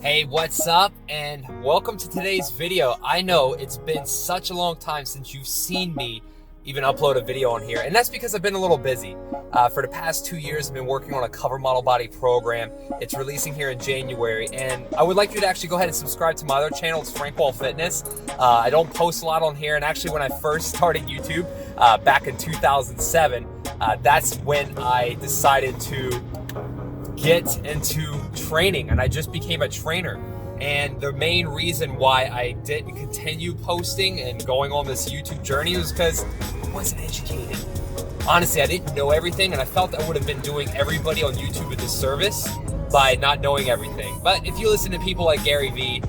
Hey, what's up? And welcome to today's video. I know it's been such a long time since you've seen me even upload a video on here, and that's because I've been a little busy. For the past 2 years, I've been working on a cover model body program. It's releasing here in January, and I would like you to actually go ahead and subscribe to my other channel. It's Frank Wall Fitness. I don't post a lot on here, and actually when I first started YouTube back in 2007, that's when I decided to get into training, and I just became a trainer. And the main reason why I didn't continue posting and going on this YouTube journey was because I wasn't educated. Honestly, I didn't know everything, and I felt I would have been doing everybody on YouTube a disservice by not knowing everything. But if you listen to people like Gary Vee,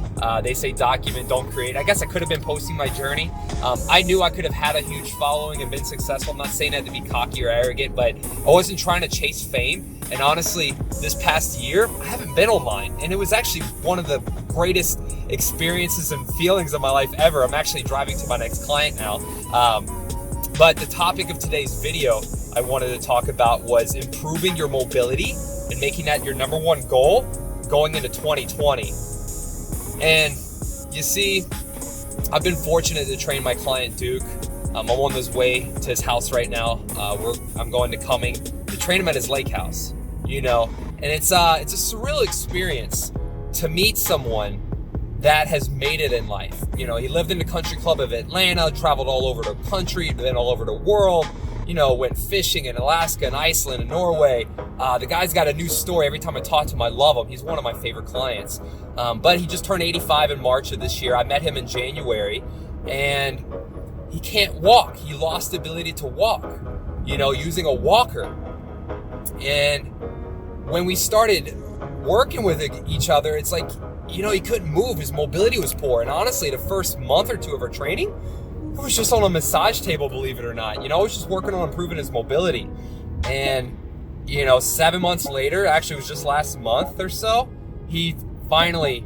they say document, don't create. I guess I could have been posting my journey. I knew I could have had a huge following and been successful. I'm not saying that to be cocky or arrogant, but I wasn't trying to chase fame. And honestly, this past year, I haven't been online. And it was actually one of the greatest experiences and feelings of my life ever. I'm actually driving to my next client now. But the topic of today's video I wanted to talk about was improving your mobility and making that your number one goal going into 2020. And you see, I've been fortunate to train my client Duke. I'm on his way to his house right now. I'm going to Cumming to train him at his lake house, you know, and it's a surreal experience to meet someone that has made it in life. You know, he lived in the country club of Atlanta, traveled all over the country, then all over the world, you know, went fishing in Alaska and Iceland and Norway. The guy's got a new story. Every time I talk to him, I love him. He's one of my favorite clients. But he just turned 85 in March of this year. I met him in January, and he can't walk. He lost the ability to walk, you know, using a walker. And when we started working with each other, it's like, you know, he couldn't move. His mobility was poor. And honestly, the first month or two of our training, it was just on a massage table, believe it or not. You know, I was just working on improving his mobility. And, you know, 7 months later, actually it was just last month or so, he finally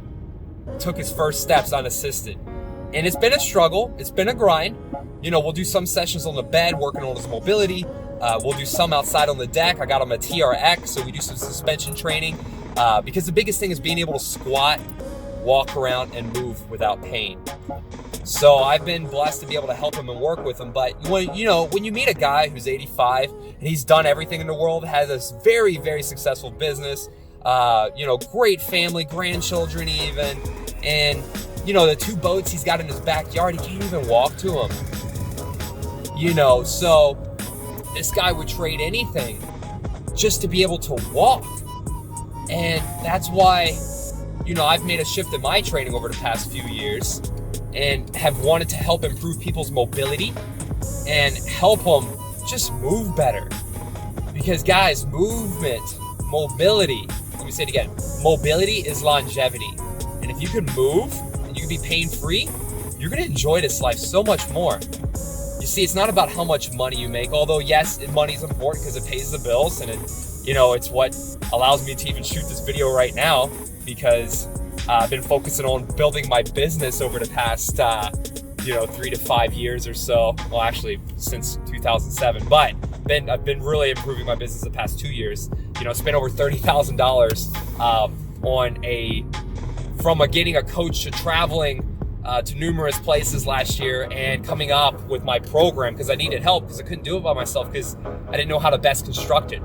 took his first steps unassisted. And it's been a struggle. It's been a grind. You know, we'll do some sessions on the bed, working on his mobility. We'll do some outside on the deck. I got him a TRX, so we do some suspension training. Because the biggest thing is being able to squat, walk around, and move without pain. So I've been blessed to be able to help him and work with him. But when you meet a guy who's 85 and he's done everything in the world, has a very, very successful business, you know, great family, grandchildren even, and you know, the 2 boats he's got in his backyard, he can't even walk to them. You know, so this guy would trade anything just to be able to walk. And that's why, you know, I've made a shift in my training over the past few years and have wanted to help improve people's mobility and help them just move better. Because guys, mobility, let me say it again, mobility is longevity. And if you can move and you can be pain-free, you're gonna enjoy this life so much more. You see, it's not about how much money you make, although yes, money is important because it pays the bills, and it's what allows me to even shoot this video right now, because I've been focusing on building my business over the past 3 to 5 years or so. Well, actually since 2007, but I've been really improving my business the past 2 years. You know, spent over $30,000 from getting a coach to traveling to numerous places last year and coming up with my program because I needed help, because I couldn't do it by myself because I didn't know how to best construct it.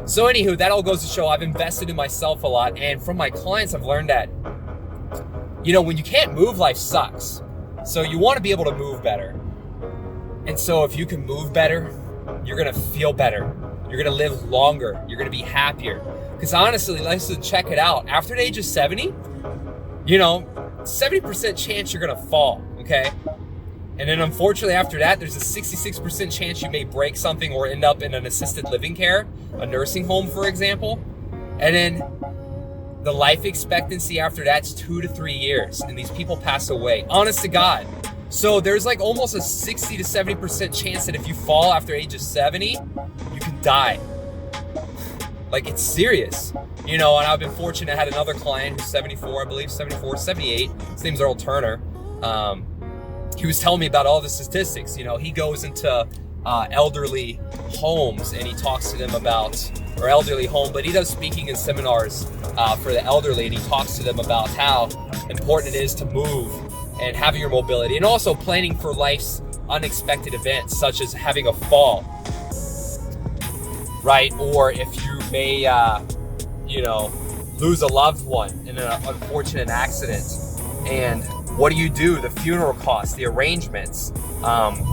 So anywho, that all goes to show I've invested in myself a lot, and from my clients I've learned that, you know, when you can't move, life sucks. So you want to be able to move better. And so if you can move better, you're going to feel better. You're going to live longer. You're going to be happier. Because honestly, listen, check it out. After the age of 70, you know, 70% chance you're going to fall, okay? And then unfortunately after that, there's a 66% chance you may break something or end up in an assisted living care, a nursing home, for example. And then the life expectancy after that's 2 to 3 years, and these people pass away, honest to God. So there's like almost a 60 to 70% chance that if you fall after age of 70, you can die. Like, it's serious. You know, and I've been fortunate. I had another client who's 74, I believe, 78. His name's Earl Turner. He was telling me about all the statistics. You know, he goes into elderly homes, and he talks to them about, or elderly home, but he does speaking and seminars for the elderly, and he talks to them about how important it is to move and having your mobility, and also planning for life's unexpected events, such as having a fall, right? Or if you may, lose a loved one in an unfortunate accident. And what do you do? The funeral costs, the arrangements.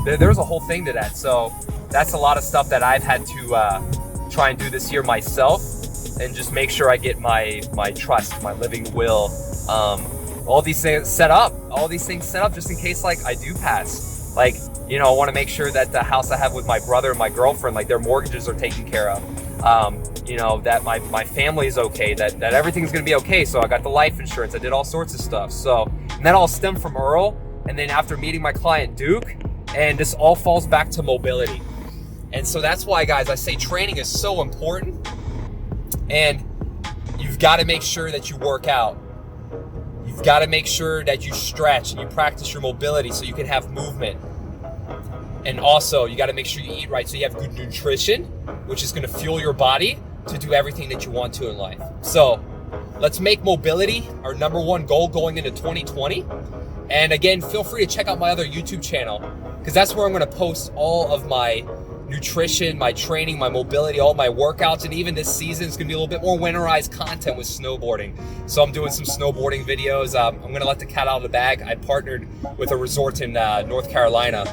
There's a whole thing to that. So that's a lot of stuff that I've had to try and do this year myself, and just make sure I get my trust, my living will, all these things set up just in case, like, I do pass. Like, I want to make sure that the house I have with my brother and my girlfriend, like, their mortgages are taken care of. That my family is okay, that everything's going to be okay. So I got the life insurance. I did all sorts of stuff. So, and that all stemmed from Earl. And then after meeting my client, Duke, and this all falls back to mobility. And so that's why, guys, I say training is so important. And you've got to make sure that you work out. You've got to make sure that you stretch and you practice your mobility so you can have movement. And also, you got to make sure you eat right so you have good nutrition, which is going to fuel your body to do everything that you want to in life. So let's make mobility our #1 goal going into 2020. And again, feel free to check out my other YouTube channel, because that's where I'm going to post all of my nutrition, my training, my mobility, all my workouts. And even this season is going to be a little bit more winterized content with snowboarding. So I'm doing some snowboarding videos. I'm going to let the cat out of the bag. I partnered with a resort in North Carolina.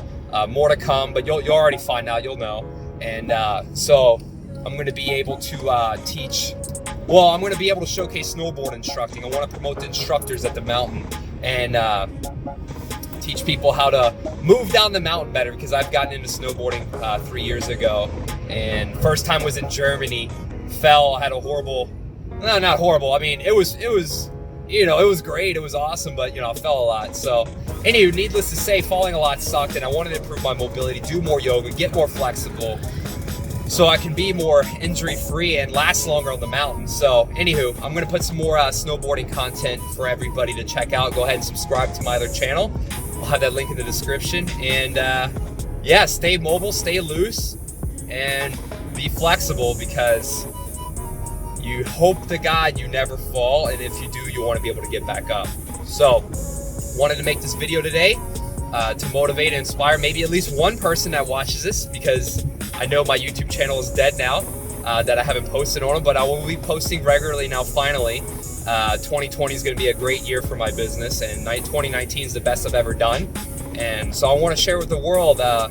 More to come, but you'll already find out, you'll know. And so I'm going to be able to teach, I'm going to be able to showcase snowboard instructing. I want to promote the instructors at the mountain and teach people how to move down the mountain better, because I've gotten into snowboarding 3 years ago, and first time was in Germany, fell, had a horrible, no, not horrible, I mean, it was great, it was awesome, but I fell a lot. So anywho, needless to say, falling a lot sucked, and I wanted to improve my mobility, do more yoga, get more flexible, so I can be more injury-free and last longer on the mountain. So anywho, I'm going to put some more snowboarding content for everybody to check out. Go ahead and subscribe to my other channel. I'll have that link in the description. And stay mobile, stay loose, and be flexible, because you hope to God you never fall, and if you do, you want to be able to get back up. So wanted to make this video today to motivate and inspire maybe at least one person that watches this, because I know my YouTube channel is dead now, that I haven't posted on it, but I will be posting regularly now finally. 2020 is going to be a great year for my business, and 2019 is the best I've ever done. And so I want to share with the world, a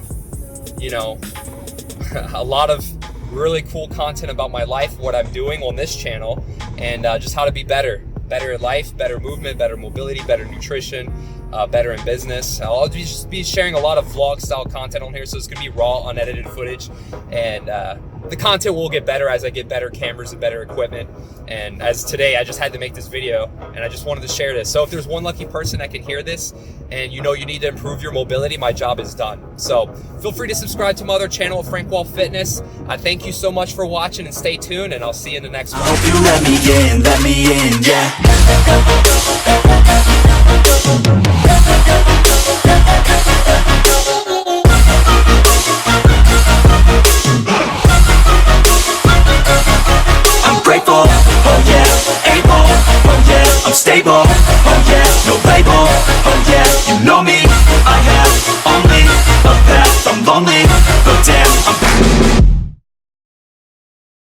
lot of really cool content about my life, what I'm doing on this channel, and just how to be better in life, better movement, better mobility, better nutrition, better in business. I'll just be sharing a lot of vlog style content on here, so it's going to be raw, unedited footage, and the content will get better as I get better cameras and better equipment. And as today, I just had to make this video, and I just wanted to share this. So if there's one lucky person that can hear this, and you need to improve your mobility, my job is done. So feel free to subscribe to my other channel, Frank Wall Fitness. Thank you so much for watching, and stay tuned, and I'll see you in the next one. I hope you let me in, yeah.